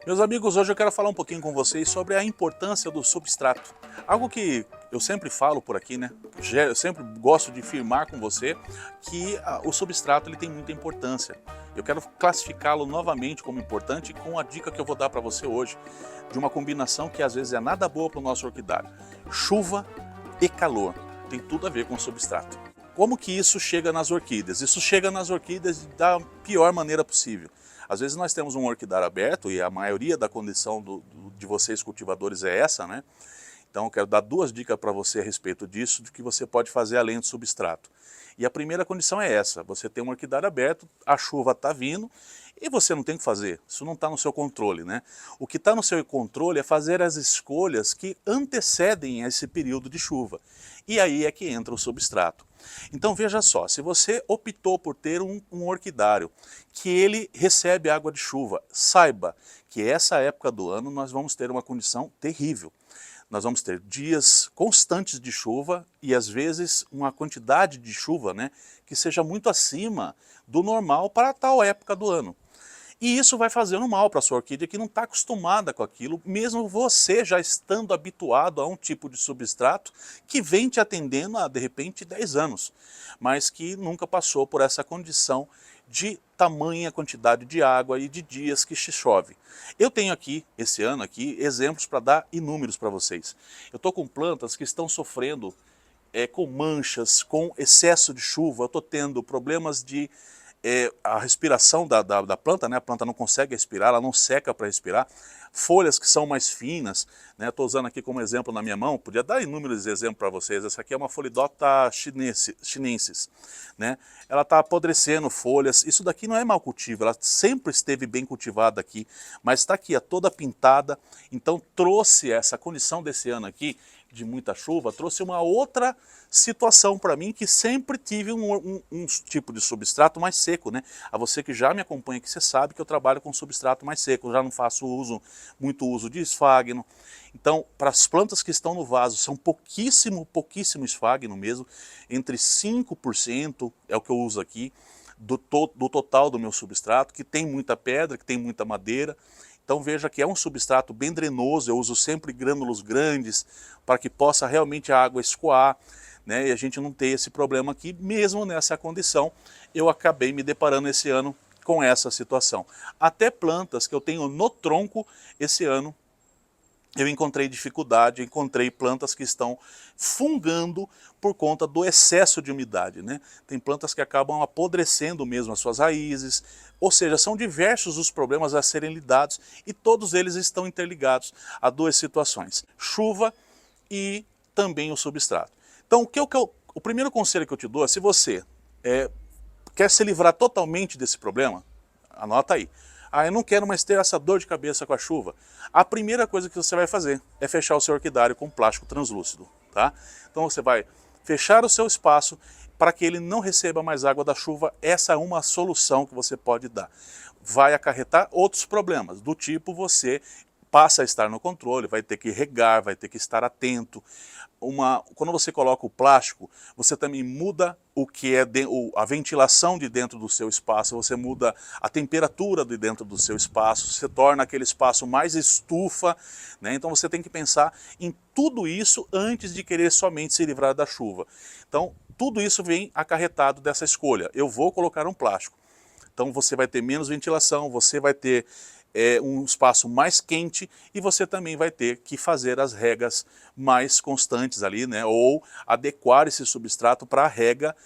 Meus amigos, hoje eu quero falar um pouquinho com vocês sobre a importância do substrato. Algo que eu sempre falo por aqui, né? Eu sempre gosto de afirmar com você que o substrato ele tem muita importância. Eu quero classificá-lo novamente como importante com a dica que eu vou dar para você hoje, de uma combinação que às vezes é nada boa para o nosso orquidário. Chuva e calor. Tem tudo a ver com o substrato. Como que isso chega nas orquídeas? Isso chega nas orquídeas da pior maneira possível. Às vezes nós temos um orquidário aberto e a maioria da condição de vocês cultivadores é essa, né? Então eu quero dar duas dicas para você a respeito disso, do que você pode fazer além do substrato. E a primeira condição é essa: você tem um orquidário aberto, a chuva está vindo e você não tem o que fazer, isso não está no seu controle, né? O que está no seu controle é fazer as escolhas que antecedem esse período de chuva. E aí é que entra o substrato. Então veja só, se você optou por ter um orquidário que ele recebe água de chuva, saiba que essa época do ano nós vamos ter uma condição terrível. Nós vamos ter dias constantes de chuva e às vezes uma quantidade de chuva, né, que seja muito acima do normal para tal época do ano. E isso vai fazendo mal para a sua orquídea que não está acostumada com aquilo, mesmo você já estando habituado a um tipo de substrato que vem te atendendo há, de repente, 10 anos, mas que nunca passou por essa condição de tamanha quantidade de água e de dias que chove. Eu tenho aqui, esse ano aqui, exemplos para dar inúmeros para vocês. Eu estou com plantas que estão sofrendo com manchas, com excesso de chuva, eu estou tendo problemas de a respiração da planta, né? A planta não consegue respirar, ela não seca para respirar. Folhas que são mais finas, né? Estou usando aqui como exemplo na minha mão, podia dar inúmeros exemplos para vocês. Essa aqui é uma Pholidota chinensis, né? Ela está apodrecendo folhas. Isso daqui não é mau cultivo, ela sempre esteve bem cultivada aqui, mas está aqui, toda pintada. Então trouxe essa condição desse ano aqui, de muita chuva, trouxe uma outra situação para mim, que sempre tive um tipo de substrato mais seco, né? A você que já me acompanha aqui, você sabe que eu trabalho com substrato mais seco, eu já não faço muito uso de esfagno. Então, para as plantas que estão no vaso, são pouquíssimo esfagno mesmo, entre 5% é o que eu uso aqui, do total do meu substrato, que tem muita pedra, que tem muita madeira. Então veja que é um substrato bem drenoso, eu uso sempre grânulos grandes para que possa realmente a água escoar, né, e a gente não ter esse problema aqui. Mesmo nessa condição, eu acabei me deparando esse ano com essa situação. Até plantas que eu tenho no tronco esse ano, eu encontrei dificuldade, encontrei plantas que estão fungando por conta do excesso de umidade, né? Tem plantas que acabam apodrecendo mesmo as suas raízes, ou seja, são diversos os problemas a serem lidados e todos eles estão interligados a duas situações: chuva e também o substrato. Então o primeiro conselho que eu te dou é: se você quer se livrar totalmente desse problema, anota aí. Ah, eu não quero mais ter essa dor de cabeça com a chuva. A primeira coisa que você vai fazer é fechar o seu orquidário com plástico translúcido, tá? Então você vai fechar o seu espaço para que ele não receba mais água da chuva. Essa é uma solução que você pode dar. Vai acarretar outros problemas, do tipo você passa a estar no controle, vai ter que regar, vai ter que estar atento. Quando você coloca o plástico, você também muda o que é a ventilação de dentro do seu espaço, você muda a temperatura de dentro do seu espaço, você torna aquele espaço mais estufa, né? Então você tem que pensar em tudo isso antes de querer somente se livrar da chuva. Então tudo isso vem acarretado dessa escolha: eu vou colocar um plástico. Então você vai ter menos ventilação, você vai ter um espaço mais quente e você também vai ter que fazer as regas mais constantes ali, né? Ou adequar esse substrato para a rega,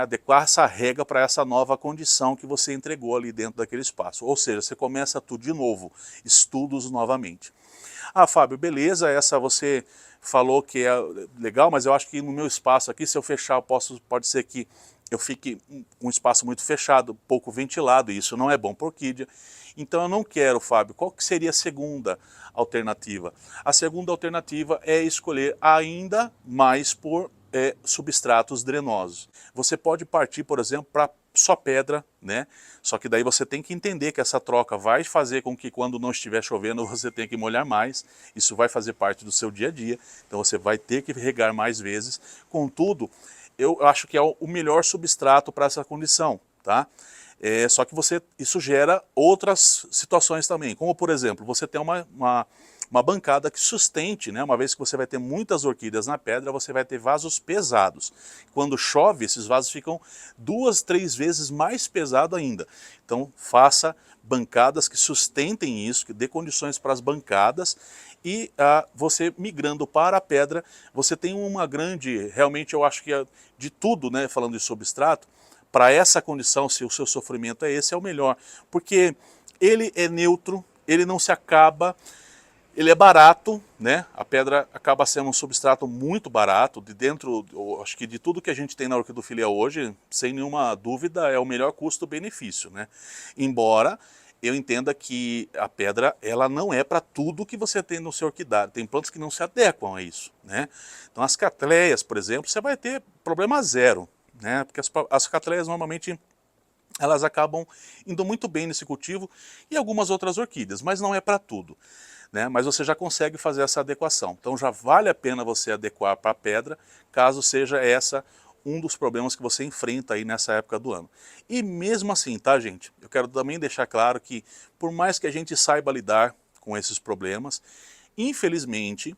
adequar essa rega para essa nova condição que você entregou ali dentro daquele espaço. Ou seja, você começa tudo de novo, estudos novamente. Ah, Fábio, beleza, essa você falou que é legal, mas eu acho que no meu espaço aqui, se eu fechar, pode ser que eu fique um espaço muito fechado, pouco ventilado, e isso não é bom para a orquídea. Então eu não quero, Fábio. Qual que seria a segunda alternativa? A segunda alternativa é escolher ainda mais por substratos drenosos. Você pode partir, por exemplo, para só pedra, né? Só que daí você tem que entender que essa troca vai fazer com que quando não estiver chovendo você tenha que molhar mais. Isso vai fazer parte do seu dia a dia, então você vai ter que regar mais vezes. Contudo, eu acho que é o melhor substrato para essa condição, tá? Só que isso gera outras situações também, como por exemplo, você tem uma bancada que sustente, né? Uma vez que você vai ter muitas orquídeas na pedra, você vai ter vasos pesados. Quando chove, esses vasos ficam 2, 3 vezes mais pesado ainda. Então faça bancadas que sustentem isso, que dê condições para as bancadas, e você migrando para a pedra, você tem uma grande, realmente eu acho que de tudo, né, falando de substrato, para essa condição, se o seu sofrimento é esse, é o melhor, porque ele é neutro, ele não se acaba, ele é barato, né? A pedra acaba sendo um substrato muito barato, de dentro, acho que de tudo que a gente tem na orquidofilia hoje, sem nenhuma dúvida, é o melhor custo-benefício, né? Embora eu entenda que a pedra, ela não é para tudo que você tem no seu orquidário, tem plantas que não se adequam a isso, né? Então as catleias, por exemplo, você vai ter problema zero, né? Porque as catleias normalmente elas acabam indo muito bem nesse cultivo e algumas outras orquídeas, mas não é para tudo, né? Mas você já consegue fazer essa adequação. Então já vale a pena você adequar para a pedra, caso seja essa um dos problemas que você enfrenta aí nessa época do ano. E mesmo assim, tá, gente? Eu quero também deixar claro que por mais que a gente saiba lidar com esses problemas, infelizmente,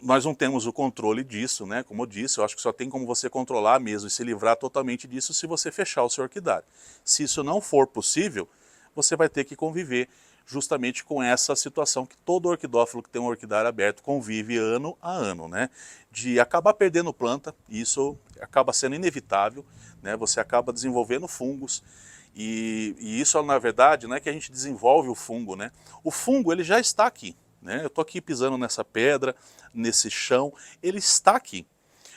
nós não temos o controle disso, né? Como eu disse, eu acho que só tem como você controlar mesmo e se livrar totalmente disso se você fechar o seu orquidário. Se isso não for possível, você vai ter que conviver justamente com essa situação que todo orquidófilo que tem um orquidário aberto convive ano a ano, né? De acabar perdendo planta, e isso acaba sendo inevitável, né? Você acaba desenvolvendo fungos, e isso na verdade não é que a gente desenvolve o fungo, né? O fungo ele já está aqui, né? Eu estou aqui pisando nessa pedra, nesse chão, ele está aqui.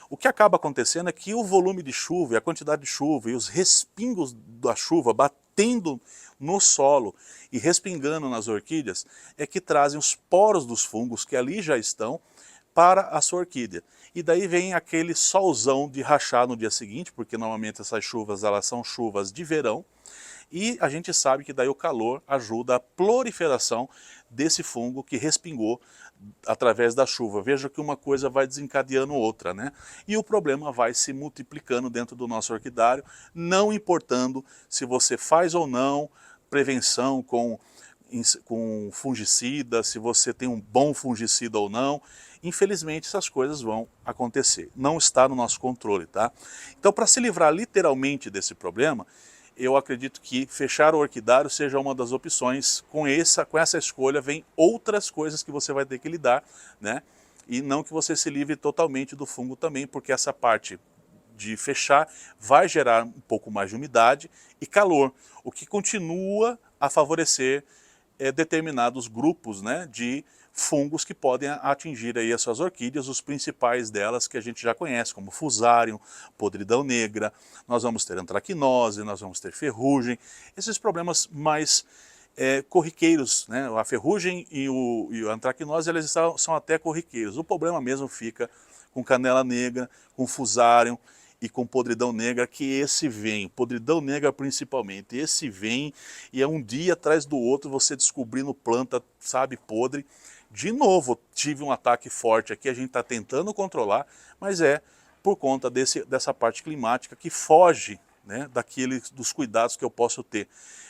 O que acaba acontecendo é que o volume de chuva, e a quantidade de chuva e os respingos da chuva batendo no solo e respingando nas orquídeas é que trazem os poros dos fungos que ali já estão para a sua orquídea. E daí vem aquele solzão de rachar no dia seguinte, porque normalmente essas chuvas elas são chuvas de verão, e a gente sabe que daí o calor ajuda a proliferação desse fungo que respingou através da chuva. Veja que uma coisa vai desencadeando outra, né? E o problema vai se multiplicando dentro do nosso orquidário, não importando se você faz ou não prevenção com fungicida, se você tem um bom fungicida ou não. Infelizmente essas coisas vão acontecer. Não está no nosso controle, tá? Então, para se livrar literalmente desse problema, eu acredito que fechar o orquidário seja uma das opções. Com essa escolha vem outras coisas que você vai ter que lidar, né? E não que você se livre totalmente do fungo também, porque essa parte de fechar vai gerar um pouco mais de umidade e calor, o que continua a favorecer determinados grupos, né, de fungos que podem atingir aí as suas orquídeas, os principais delas que a gente já conhece, como fusarium, podridão negra, nós vamos ter antracnose, nós vamos ter ferrugem, esses problemas mais corriqueiros, né? A ferrugem e a antracnose eles são até corriqueiros, o problema mesmo fica com canela negra, com fusarium e com podridão negra, que esse vem, podridão negra principalmente, esse vem e é um dia atrás do outro você descobrindo planta, sabe, podre. De novo, tive um ataque forte aqui, a gente está tentando controlar, mas é por conta dessa parte climática que foge, né, dos cuidados que eu posso ter.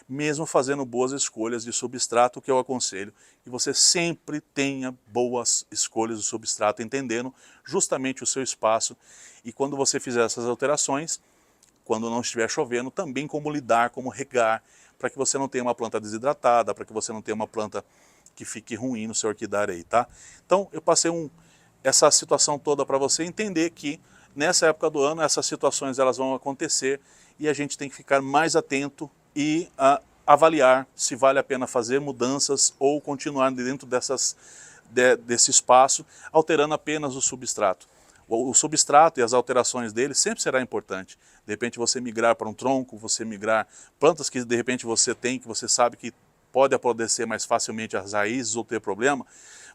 Mesmo fazendo boas escolhas de substrato, que eu aconselho que você sempre tenha boas escolhas de substrato, entendendo justamente o seu espaço. E quando você fizer essas alterações, quando não estiver chovendo, também como lidar, como regar, para que você não tenha uma planta desidratada, para que você não tenha uma planta que fique ruim no seu orquidário aí, tá? Então eu passei essa situação toda para você entender que nessa época do ano essas situações elas vão acontecer e a gente tem que ficar mais atento e avaliar se vale a pena fazer mudanças ou continuar dentro desse espaço, alterando apenas o substrato. O substrato e as alterações dele sempre será importante. De repente você migrar para um tronco, você migrar plantas que de repente você tem, que você sabe que pode apodrecer mais facilmente as raízes ou ter problema,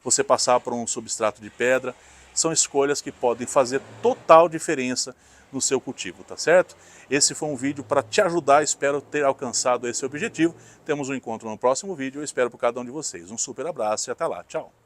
você passar por um substrato de pedra, são escolhas que podem fazer total diferença no seu cultivo, tá certo? Esse foi um vídeo para te ajudar, espero ter alcançado esse objetivo. Temos um encontro no próximo vídeo, eu espero por cada um de vocês. Um super abraço e até lá, tchau!